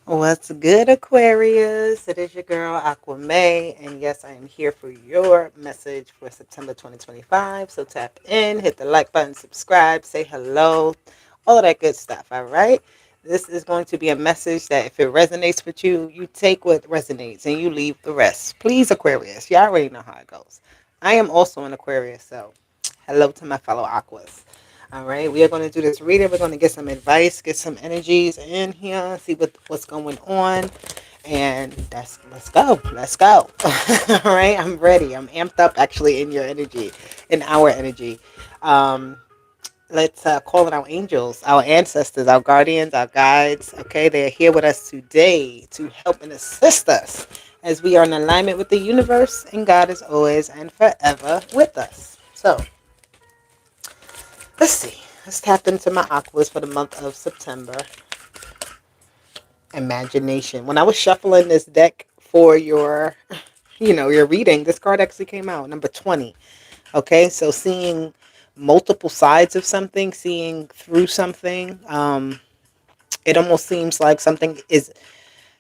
What's good, Aquarius? It is your girl, Aqua May, and yes, I am here for your message for September 2025. So tap in, hit the like button, subscribe, say hello, all of that good stuff, all right? This is going to be a message that if it resonates with you, you take what resonates and you leave the rest. Please, Aquarius, you already know how it goes. I am also an Aquarius, so hello to my fellow Aquas. All right, we are going to do this reading. We're going to get some advice, get some energies in here, see what's going on, and let's go. Let's go. All right, I'm ready. I'm amped up actually in your energy, in our energy. Um, let's call in our angels, our ancestors, our guardians, our guides. Okay, they're here with us today to help and assist us as we are in alignment with the universe, and God is always and forever with us. So let's see. Let's tap into my aquas for the month of September. Imagination. When I was shuffling this deck for your reading, this card actually came out, number 20. Okay, so seeing multiple sides of something, seeing through something, it almost seems like something is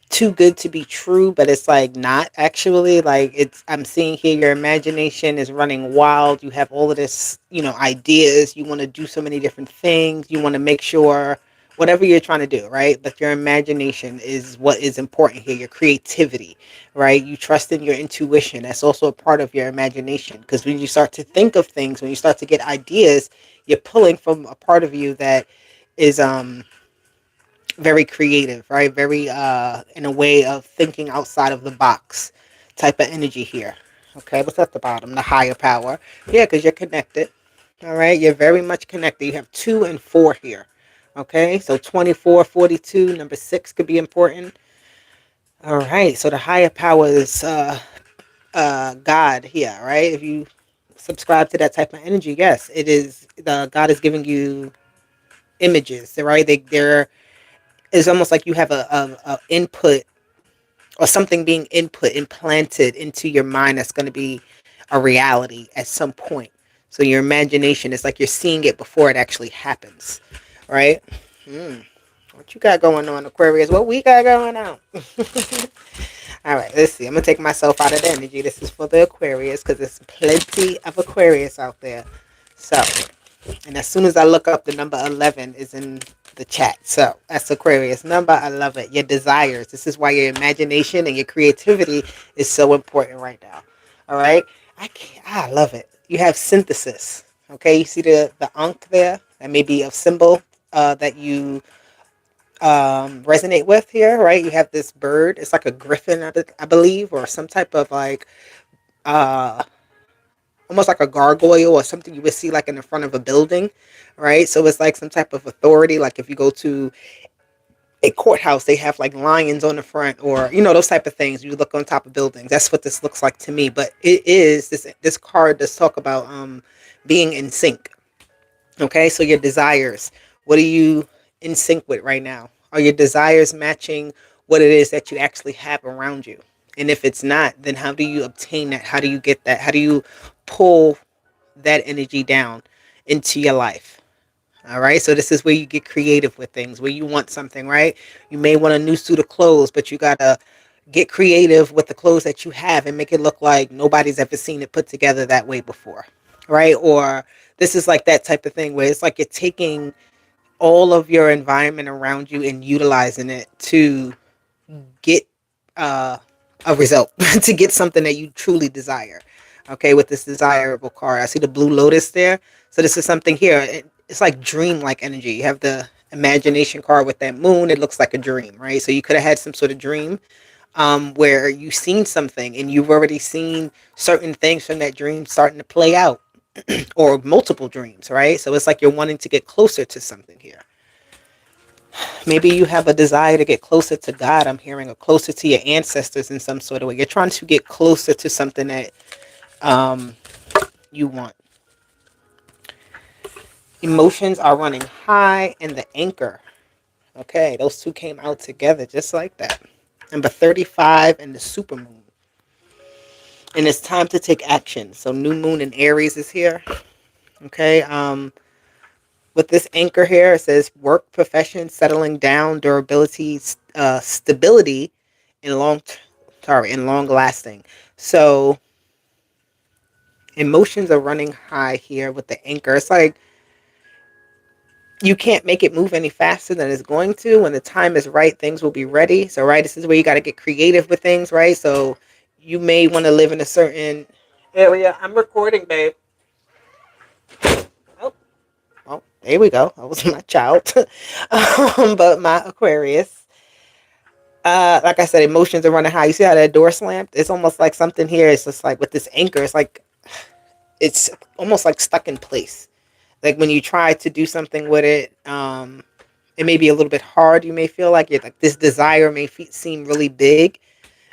too good to be true, but it's like not actually. Like I'm seeing here your imagination is running wild. You have all of this, ideas. You want to do so many different things. You want to make sure whatever you're trying to do, right? But your imagination is what is important here, your creativity, right? You trust in your intuition. That's also a part of your imagination, because when you start to think of things, when you start to get ideas, you're pulling from a part of you that is very creative, right? Very in a way of thinking outside of the box type of energy here. Okay, what's at the bottom? The higher power. Yeah, because you're connected. All right, you're very much connected. You have 2 and 4 here. Okay, so 24, 42, number 6 could be important. All right, so the higher power is God here, right? If you subscribe to that type of energy, yes, it is. The God is giving you images, right? They're it's almost like you have a input, or something being input implanted into your mind that's going to be a reality at some point. So your imagination is like you're seeing it before it actually happens, right? Hmm. What you got going on, Aquarius? What we got going on? All right, let's see. I'm gonna take myself out of the energy. This is for the Aquarius because there's plenty of Aquarius out there. So, and as soon as I look up, the number 11 is in the chat. So that's Aquarius number. I love it. Your desires. This is why your imagination and your creativity is so important right now. All right. I love it. You have synthesis. Okay. You see the ankh there? That may be a symbol that you resonate with here, right? You have this bird. It's like a griffin, I believe, or some type of like uh, almost like a gargoyle or something you would see like in the front of a building, right? So it's like some type of authority. Like if you go to a courthouse, they have like lions on the front, or those type of things. You look on top of buildings. That's what this looks like to me. But it is this card does talk about being in sync. Okay, so your desires. What are you in sync with right now? Are your desires matching what it is that you actually have around you? And if it's not, then how do you obtain that? How do you get that? How do you pull that energy down into your life? All right. So this is where you get creative with things, where you want something, right? You may want a new suit of clothes, but you got to get creative with the clothes that you have and make it look like nobody's ever seen it put together that way before. Right. Or this is like that type of thing where it's like you're taking all of your environment around you and utilizing it to get uh, a result, to get something that you truly desire. Okay, with this desirable card, I see the blue lotus there. So this is something here. It's like dream-like energy. You have the imagination card with that moon. It looks like a dream, right? So you could have had some sort of dream where you've seen something and you've already seen certain things from that dream starting to play out, or multiple dreams, right? So it's like you're wanting to get closer to something here. Maybe you have a desire to get closer to God, I'm hearing, or closer to your ancestors in some sort of way. You're trying to get closer to something that um, you want. Emotions are running high, and the anchor. Okay, those two came out together just like that. Number 35 and the supermoon. And it's time to take action. So new moon in Aries is here. Okay, with this anchor here, it says work, profession, settling down, durability, stability and long lasting. So emotions are running high here with the anchor. It's like you can't make it move any faster than it's going to. When the time is right, things will be ready. So, right, this is where you got to get creative with things, right? So, you may want to live in a certain area. I'm recording, babe. Oh, oh, there we go. That was my child, but my Aquarius. Like I said, emotions are running high. You see how that door slammed? It's almost like something here. It's just like with this anchor. It's like it's almost like stuck in place. Like when you try to do something with it, it may be a little bit hard. You may feel like this desire may seem really big,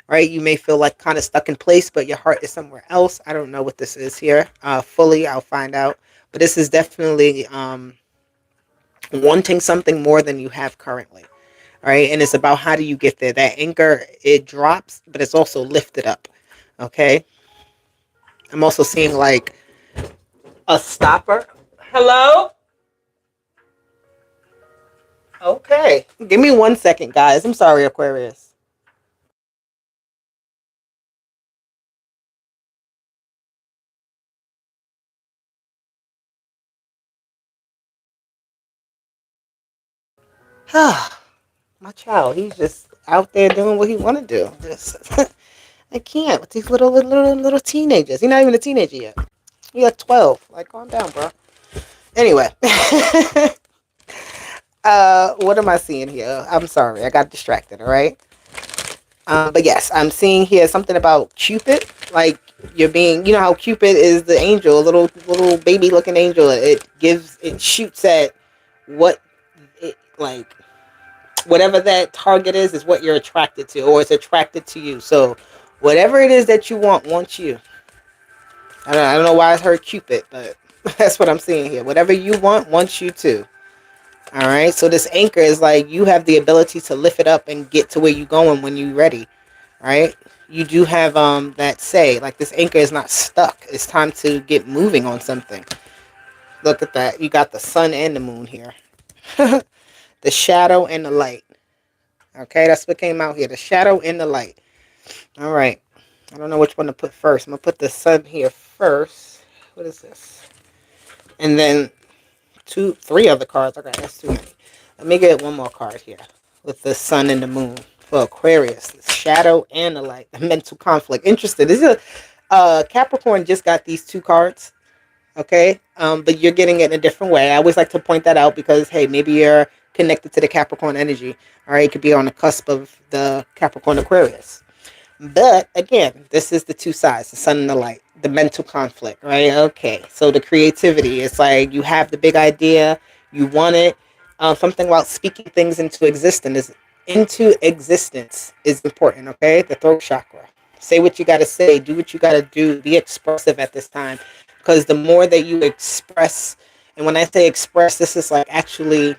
right? You may feel like kind of stuck in place, but your heart is somewhere else. I don't know what this is here. Fully, I'll find out. But this is definitely wanting something more than you have currently, right? And it's about how do you get there. That anchor, it drops, but it's also lifted up. Okay. I'm also seeing like a stopper. Hello? Okay. Give me 1 second, guys. I'm sorry, Aquarius. My child, he's just out there doing what he want to do. Just, I can't with these little teenagers. He's not even a teenager yet. He's like 12. Like, calm down, bro. Anyway, what am I seeing here? I'm sorry, I got distracted. All right. But yes, I'm seeing here something about Cupid. Like you're being, you know how Cupid is the angel, a little baby looking angel. It shoots at what it like whatever that target is what you're attracted to, or it's attracted to you. So whatever it is that you want wants you. I don't know why I heard Cupid, but that's what I'm seeing here. Whatever you want wants you too. All right. So this anchor is like you have the ability to lift it up and get to where you're going when you're ready. Right. You do have that say like this anchor is not stuck. It's time to get moving on something. Look at that. You got the sun and the moon here. The shadow and the light. Okay, that's what came out here. The shadow and the light. All right. I don't know which one to put first. I'm going to put the sun here first. What is this? And then three other cards. Okay, that's too many. Let me get one more card here with the sun and the moon for Aquarius. The shadow and the light. The mental conflict. Interesting. This is Capricorn just got these two cards. Okay, but you're getting it in a different way. I always like to point that out because hey, maybe you're connected to the Capricorn energy. All right, it could be on the cusp of the Capricorn Aquarius. But again, this is the two sides, the sun and the light, the mental conflict, right? Okay, so the creativity, it's like you have the big idea, you want it. Something about speaking things into existence is important, okay? The throat chakra. Say what you got to say, do what you got to do, be expressive at this time. Because the more that you express, and when I say express, this is like actually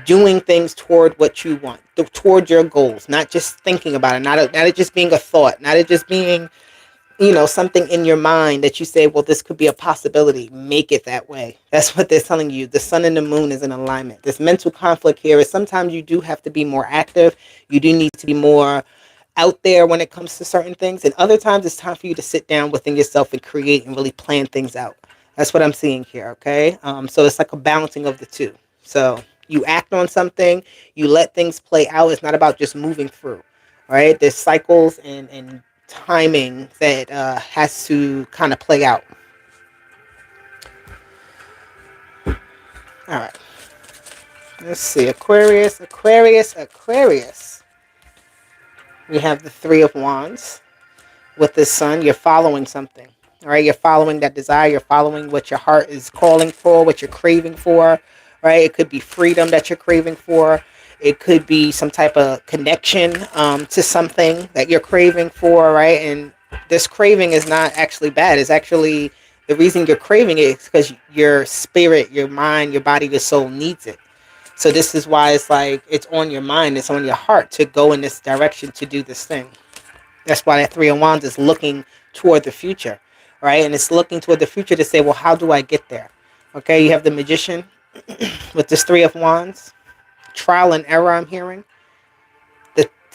doing things toward what you want, toward your goals, not just thinking about it, not it just being a thought, not it just being, something in your mind that you say, well, this could be a possibility. Make it that way. That's what they're telling you. The sun and the moon is in alignment. This mental conflict here is sometimes you do have to be more active. You do need to be more out there when it comes to certain things. And other times it's time for you to sit down within yourself and create and really plan things out. That's what I'm seeing here. Okay. So it's like a balancing of the two. So you act on something, you let things play out. It's not about just moving through. All right. There's cycles and timing that has to kind of play out. All right. Let's see. Aquarius. We have the Three of Wands. With the sun, you're following something. All right, you're following that desire. You're following what your heart is calling for, what you're craving for. Right, it could be freedom that you're craving for. It could be some type of connection to something that you're craving for. Right, and this craving is not actually bad. It's actually the reason you're craving it is because your spirit, your mind, your body, your soul needs it. So this is why it's like it's on your mind, it's on your heart to go in this direction to do this thing. That's why that Three of Wands is looking toward the future, right? And it's looking toward the future to say, well, how do I get there? Okay, you have the Magician with this Three of Wands. Trial and error, I'm hearing.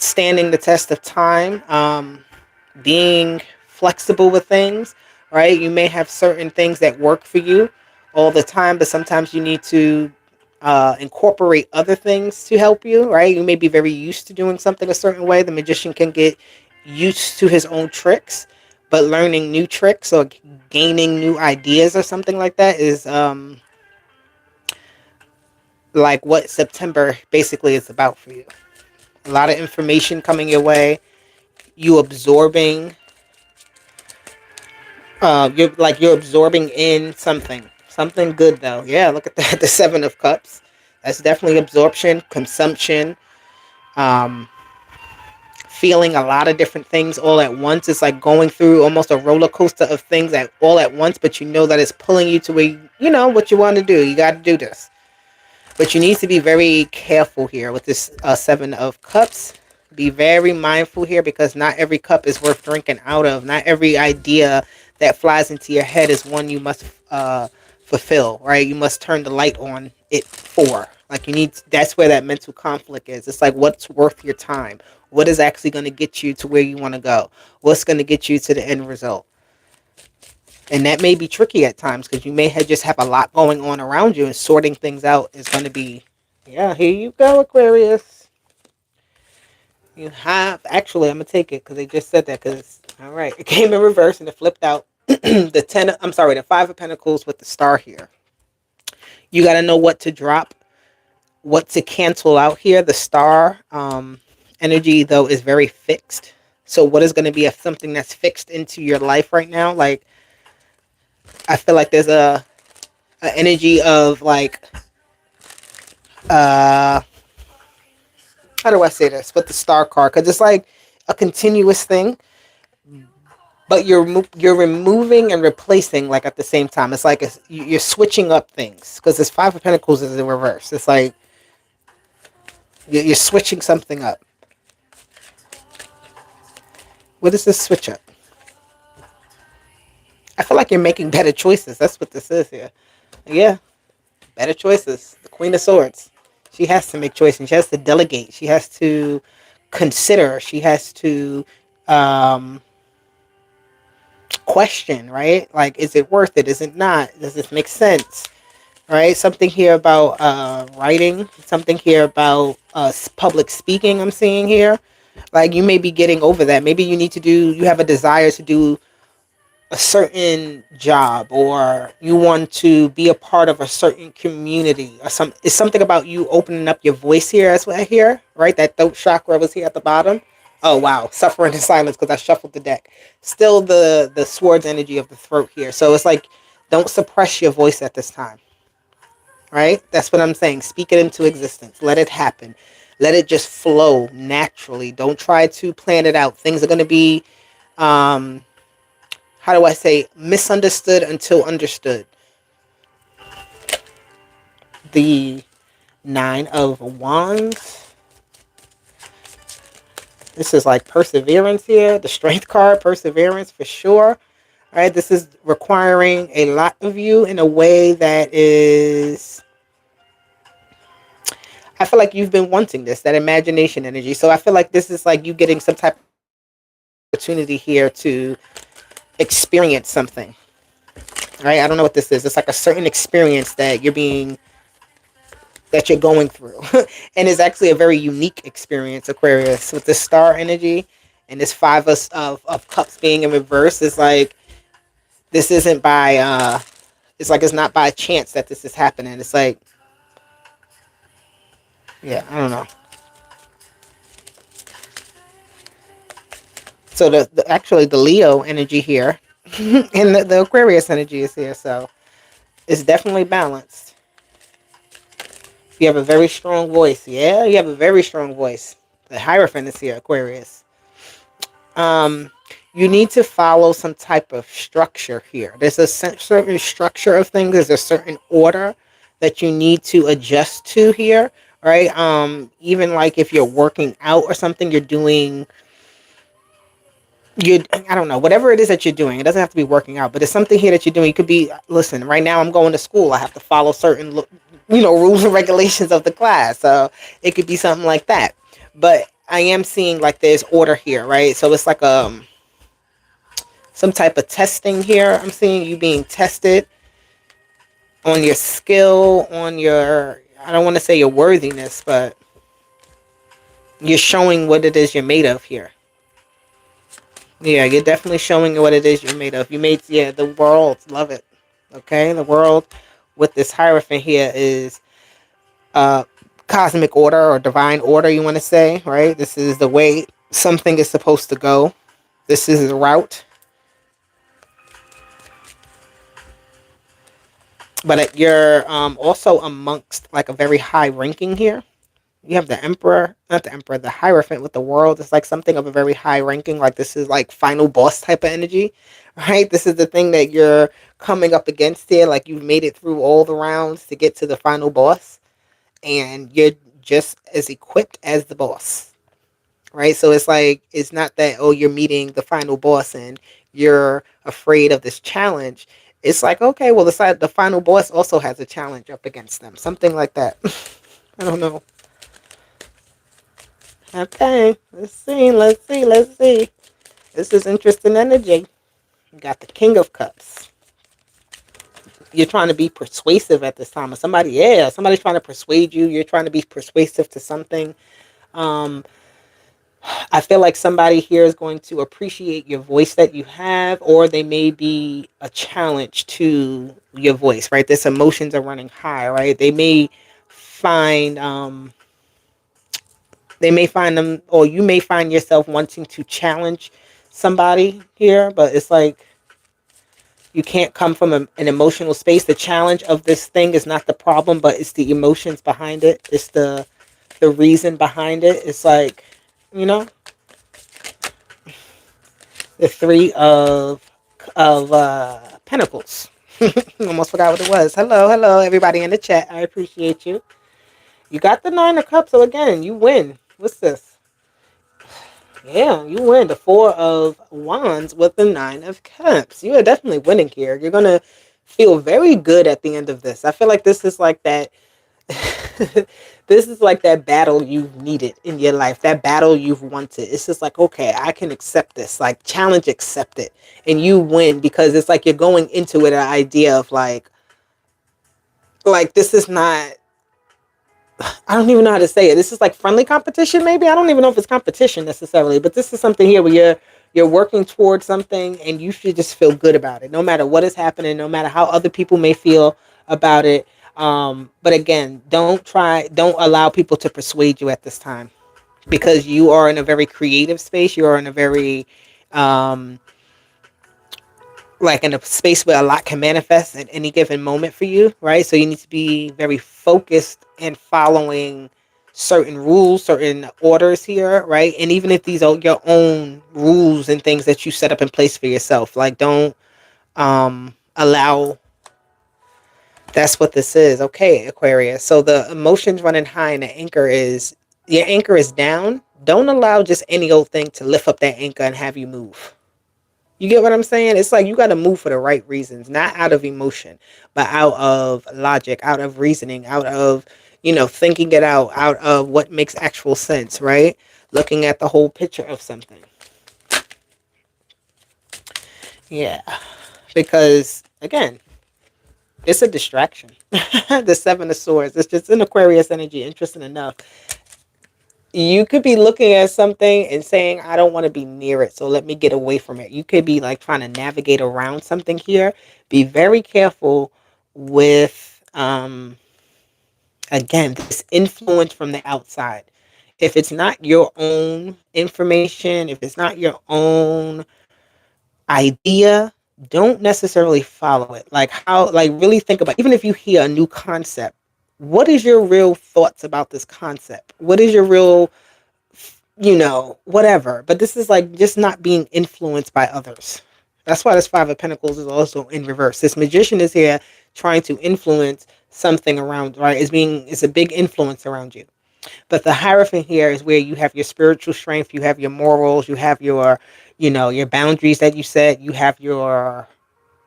standing the test of time, being flexible with things, right? You may have certain things that work for you all the time, but sometimes you need to incorporate other things to help you, right? You may be very used to doing something a certain way. The magician can get used to his own tricks, but learning new tricks or gaining new ideas or something like that is like what September basically is about for you. A lot of information coming your way, you absorbing, you're absorbing in something good though. Yeah, look at that, the Seven of Cups. That's definitely absorption, consumption, um, feeling a lot of different things all at once. It's like going through almost a roller coaster of things at all at once, but you know that it's pulling you to where you know what you want to do. You got to do this. But you need to be very careful here with this Seven of Cups. Be very mindful here because not every cup is worth drinking out of. Not every idea that flies into your head is one you must fulfill, right? You must turn the light on it for. Like you need, that's where that mental conflict is. It's like what's worth your time? What is actually going to get you to where you want to go? What's going to get you to the end result? And that may be tricky at times because you may just have a lot going on around you, and sorting things out is going to be, yeah, here you go, Aquarius. You have, actually, I'm going to take it because they just said that because, all right, it came in reverse and it flipped out. The Five of Pentacles with the star here. You got to know what to drop, what to cancel out here. The star energy, though, is very fixed. So what is going to be something that's fixed into your life right now? Like, I feel like there's a energy of like, how do I say this with the star card? Because it's like a continuous thing, but you're removing and replacing like at the same time. It's like you're switching up things because this Five of Pentacles is in reverse. It's like you're switching something up. What is this switch up? I feel like you're making better choices. That's what this is here. Yeah, better choices. The Queen of Swords. She has to make choices. She has to delegate. She has to consider. She has to question, right? Like, is it worth it? Is it not? Does this make sense? Right? Something here about writing. Something here about public speaking I'm seeing here. Like, you may be getting over that. Maybe you have a desire to do a certain job, or you want to be a part of a certain community, or it's something about you opening up your voice here as well here, right? That throat chakra was here at the bottom. Oh wow, suffering in silence because I shuffled the deck. Still the swords energy of the throat here. So it's like, don't suppress your voice at this time, right? That's what I'm saying. Speak it into existence. Let it happen. Let it just flow naturally. Don't try to plan it out. Things are going to be how do I say, misunderstood until understood. The Nine of Wands. This is like perseverance here. The Strength card, perseverance for sure. All right, this is requiring a lot of you in a way that is, I feel like you've been wanting this, that imagination energy. So I feel like this is like you getting some type of opportunity here to experience something, right? I don't know what this is. It's like a certain experience that you're going through. And it's actually a very unique experience, Aquarius, with this star energy and this Five of Cups being in reverse. It's like this isn't by it's like it's not by chance that this is happening. It's like, yeah, I don't know. So actually the Leo energy here and the Aquarius energy is here. So it's definitely balanced. You have a very strong voice. Yeah, you have a very strong voice. The Hierophant is here, Aquarius. You need to follow some type of structure here. There's a certain structure of things. There's a certain order that you need to adjust to here, right? Even like if you're working out or something, you're doing, I don't know, whatever it is that you're doing. It doesn't have to be working out, but it's something here that you're doing. It could be, listen, right now I'm going to school. I have to follow certain, rules and regulations of the class. So it could be something like that. But I am seeing like there's order here, right? So it's like some type of testing here. I'm seeing you being tested on your skill, on your, I don't want to say your worthiness, but you're showing what it is you're made of here. Yeah, you're definitely showing what it is you're made of. You made, yeah, the world, love it. Okay, the world with this Hierophant here is uh cosmic order or divine order, you want to say, right? This is the way something is supposed to go. This is the route. But you're also amongst like a very high ranking here. You have the Emperor, not the Emperor, the Hierophant with the world. It's like something of a very high ranking. Like this is like final boss type of energy, right? This is the thing that you're coming up against here. Like you've made it through all the rounds to get to the final boss, and you're just as equipped as the boss, right? So it's like, it's not that, oh, you're meeting the final boss and you're afraid of this challenge. It's like, okay, well, the final boss also has a challenge up against them. Something like that. I don't know. Okay, let's see, let's see, let's see. This is interesting energy. You got the King of Cups. You're trying to be persuasive at this time. Or somebody's trying to persuade you. You're trying to be persuasive to something. I feel like somebody here is going to appreciate your voice that you have, or they may be a challenge to your voice, right? This emotions are running high, right? Find they may find them, or you may find yourself wanting to challenge somebody here, but it's like you can't come from an emotional space. The challenge of this thing is not the problem, but it's the emotions behind it. It's the reason behind it. It's like, you know, the three of pentacles. Almost forgot what it was. Hello, everybody in the chat. I appreciate you. You got the 9 of Cups, so again, you win. What's this? Yeah, you win the 4 of Wands with the 9 of Cups. You are definitely winning here. You're gonna feel very good at the end of this. I feel like this is like that. This is like that battle you've needed in your life, that battle you've wanted. It's just like, okay, I can accept this, like challenge accepted, and you win because it's like you're going into it an idea of like this is not, I don't even know how to say it. This is like friendly competition, maybe. I don't even know if it's competition necessarily, but this is something here where you're working towards something, and you should just feel good about it, no matter what is happening, no matter how other people may feel about it. But again, don't allow people to persuade you at this time, because you are in a very creative space. You are in a very um, like in a space where a lot can manifest at any given moment for you, right? So you need to be very focused and following certain rules, certain orders here, right? And even if these are your own rules and things that you set up in place for yourself, like don't allow, that's what this is. Okay, Aquarius. So the emotions running high and the anchor is, your anchor is down. Don't allow just any old thing to lift up that anchor and have you move. You get what I'm saying? It's like you got to move for the right reasons, not out of emotion, but out of logic, out of reasoning, out of, thinking it out of what makes actual sense, right? Looking at the whole picture of something. Yeah. Because, again, it's a distraction. The 7 of Swords. It's just an Aquarius energy, interesting enough. You could be looking at something and saying, I don't want to be near it, so let me get away from it. You could be like trying to navigate around something here. Be very careful with, again, this influence from the outside. If it's not your own information, if it's not your own idea, don't necessarily follow it. Like really think about, even if you hear a new concept, what is your real thoughts about this concept? What is your real, whatever. But this is like just not being influenced by others. That's why this 5 of Pentacles is also in reverse. This Magician is here trying to influence something around, right? It's a big influence around you. But the Hierophant here is where you have your spiritual strength, you have your morals, you have your boundaries that you set, you have your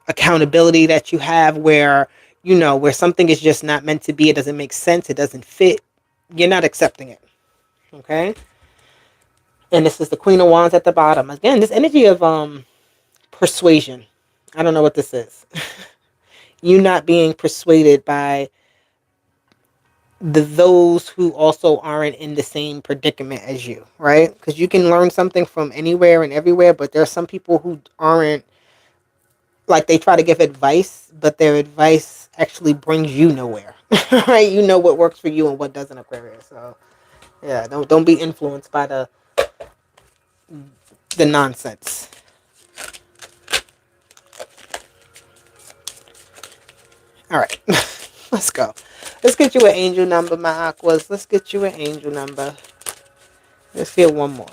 accountability that you have, where something is just not meant to be, it doesn't make sense, it doesn't fit, you're not accepting it. Okay? And this is the Queen of Wands at the bottom. Again, this energy of persuasion. I don't know what this is. You not being persuaded by those who also aren't in the same predicament as you, right? Because you can learn something from anywhere and everywhere, but there are some people who aren't, like, they try to give advice, but their advice actually brings you nowhere. Right? You know what works for you and what doesn't, Aquarius. So yeah, don't be influenced by the nonsense. All right. Let's go. Let's get you an angel number, my Aquas. Let's get you an angel number. Let's get one more.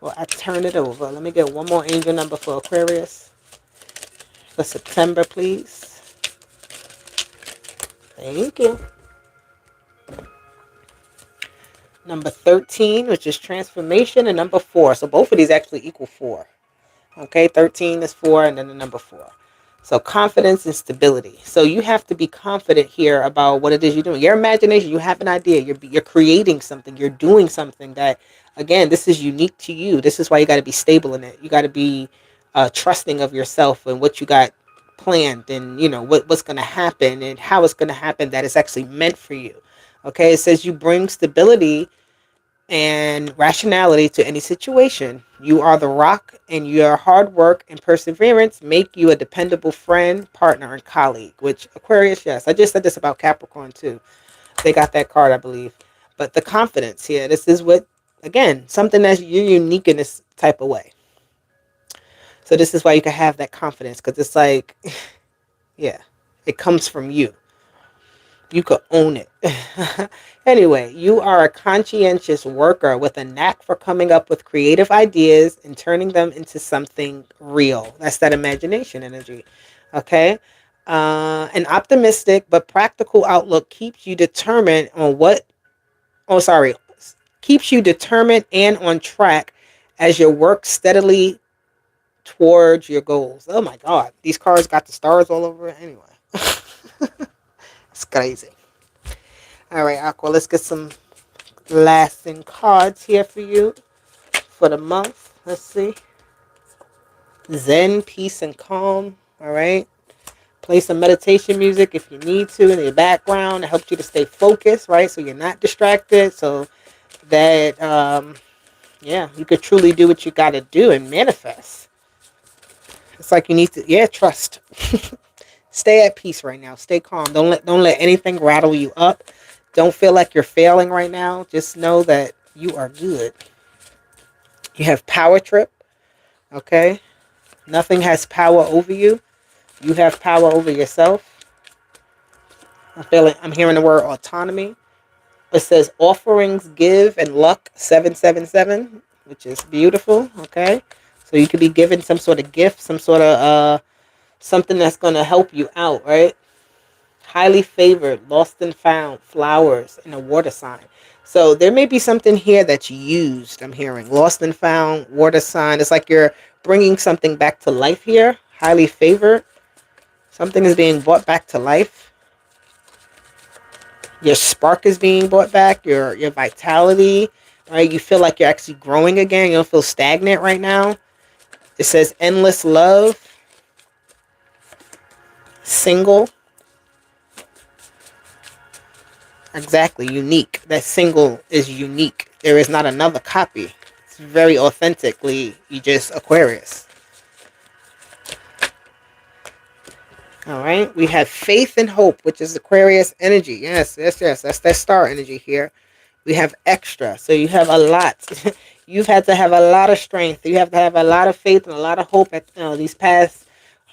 Well, I turn it over. Let me get one more angel number for Aquarius. For September, please. Thank you. Number 13, which is transformation, and number 4. So both of these actually equal 4. Okay, 13 is 4, and then the number 4. So confidence and stability. So you have to be confident here about what it is you're doing. Your imagination, you have an idea. You're creating something. You're doing something that, again, this is unique to you. This is why you got to be stable in it. You got to be trusting of yourself and what you got planned, and you know what's going to happen and how it's going to happen, that it's actually meant for you. Okay, it says you bring stability and rationality to any situation. You are the rock, and your hard work and perseverance make you a dependable friend, partner, and colleague. Which, Aquarius, yes, I just said this about Capricorn too. They got that card, I believe. But the confidence here, this is what, again, something that you're unique in this type of way. So this is why you can have that confidence, because it's like, yeah, it comes from you. You could own it. Anyway, you are a conscientious worker with a knack for coming up with creative ideas and turning them into something real. That's that imagination energy. Okay. An optimistic but practical outlook keeps you determined on what, oh, sorry, keeps you determined and on track as you work steadily towards your goals. Oh my God. These cards got the stars all over it anyway. It's crazy. All right, Aqua, let's get some lasting cards here for you for the month. Let's see. Zen, peace, and calm. All right. Play some meditation music if you need to in the background. It helps you to stay focused, right? So you're not distracted. So that, yeah, you could truly do what you got to do and manifest. It's like you need to, yeah, trust. Stay at peace right now. Stay calm. Don't let anything rattle you up. Don't feel like you're failing right now. Just know that you are good. You have power trip. Okay? Nothing has power over you. You have power over yourself. I'm hearing the word autonomy. It says offerings give and luck 777, which is beautiful. Okay? So you could be given some sort of gift, some sort of something that's going to help you out, right? Highly favored, lost and found, flowers, and a water sign. So there may be something here that's used. I'm hearing lost and found, water sign. It's like you're bringing something back to life here. Highly favored. Something is being brought back to life. Your spark is being brought back. Your vitality. Right? You feel like you're actually growing again. You don't feel stagnant right now. It says endless love. Single. Exactly, unique. That single is unique. There is not another copy. It's very authentically you just Aquarius. All right, we have faith and hope, which is Aquarius energy. Yes, yes, yes. That's that star energy here. We have extra, so you have a lot. You've had to have a lot of strength. You have to have a lot of faith and a lot of hope at these past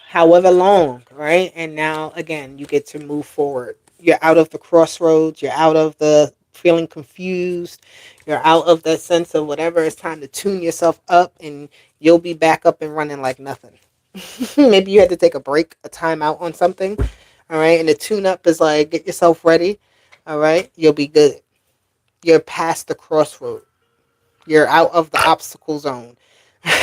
however long, right? And now again, you get to move forward. You're out of the crossroads. You're out of the feeling confused. You're out of that sense of whatever. It's time to tune yourself up, and you'll be back up and running like nothing. Maybe you had to take a break, a time out on something. All right. And the tune up is like, get yourself ready. All right. You'll be good. You're past the crossroad. You're out of the obstacle zone.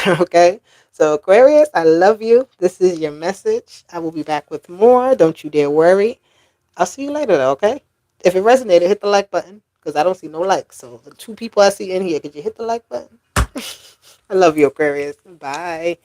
Okay. So Aquarius, I love you. This is your message. I will be back with more. Don't you dare worry. I'll see you later though. Okay. If it resonated, hit the like button, because I don't see no likes. So the 2 people I see in here, could you hit the like button? love you, Aquarius. Bye.